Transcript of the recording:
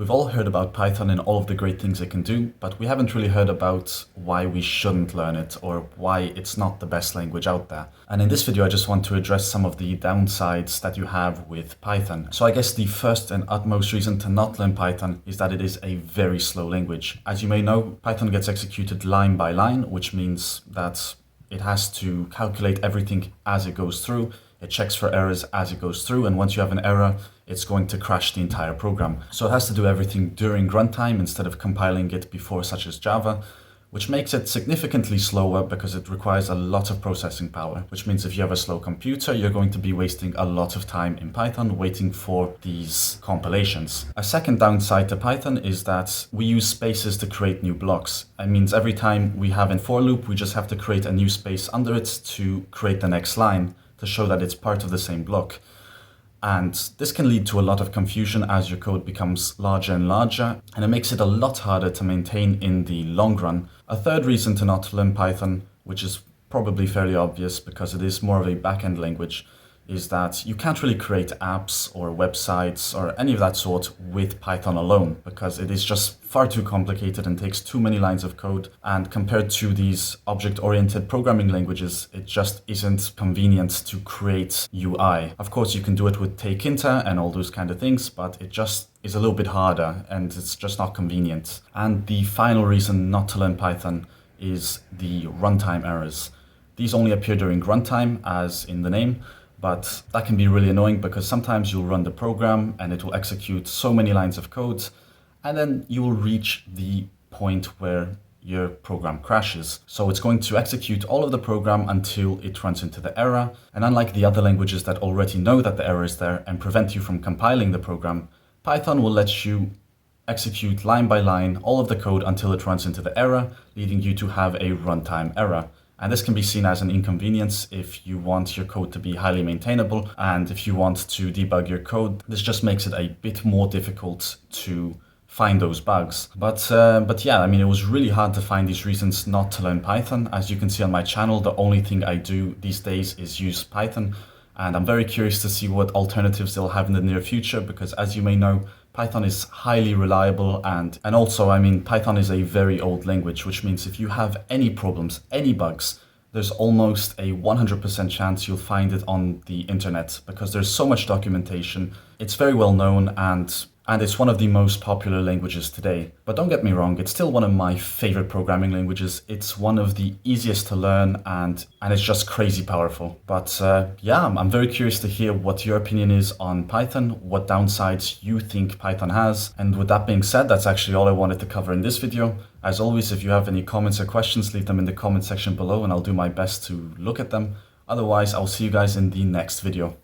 We've all heard about Python and all of the great things it can do, but we haven't really heard about why we shouldn't learn it or why it's not the best language out there. And in this video, I just want to address some of the downsides that you have with Python. So I guess the first and utmost reason to not learn Python is that it is a very slow language. As you may know, Python gets executed line by line, which means that it has to calculate everything as it goes through. It checks for errors as it goes through, and once you have an error, it's going to crash the entire program. So it has to do everything during runtime instead of compiling it before, such as Java, which makes it significantly slower because it requires a lot of processing power, which means if you have a slow computer, you're going to be wasting a lot of time in Python waiting for these compilations. A second downside to Python is that we use spaces to create new blocks. It means every time we have a for loop, we just have to create a new space under it to create the next line, to show that it's part of the same block. And this can lead to a lot of confusion as your code becomes larger and larger, and it makes it a lot harder to maintain in the long run. A third reason to not learn Python, which is probably fairly obvious because it is more of a back-end language, is that you can't really create apps or websites or any of that sort with Python alone, because it is just far too complicated and takes too many lines of code. And compared to these object-oriented programming languages, it just isn't convenient to create UI. Of course, you can do it with take-inter and all those kind of things, but it just is a little bit harder and it's just not convenient. And the final reason not to learn Python is the runtime errors. These only appear during runtime, as in the name, but that can be really annoying because sometimes you'll run the program and it will execute so many lines of code, and then you will reach the point where your program crashes. So it's going to execute all of the program until it runs into the error. And unlike the other languages that already know that the error is there and prevent you from compiling the program, Python will let you execute line by line all of the code until it runs into the error, leading you to have a runtime error. And this can be seen as an inconvenience if you want your code to be highly maintainable, and if you want to debug your code, this just makes it a bit more difficult to find those bugs. But yeah, I mean, it was really hard to find these reasons not to learn Python. As you can see on my channel, the only thing I do these days is use Python, and I'm very curious to see what alternatives they'll have in the near future, because as you may know, Python is highly reliable, and also, I mean, Python is a very old language, which means if you have any problems, any bugs, there's almost a 100% chance you'll find it on the internet because there's so much documentation. It's very well known, and it's one of the most popular languages today. But don't get me wrong, it's still one of my favorite programming languages. It's one of the easiest to learn, and it's just crazy powerful. But yeah, I'm very curious to hear what your opinion is on Python, what downsides you think Python has. And with that being said, that's actually all I wanted to cover in this video. As always, if you have any comments or questions, leave them in the comment section below and I'll do my best to look at them. Otherwise, I'll see you guys in the next video.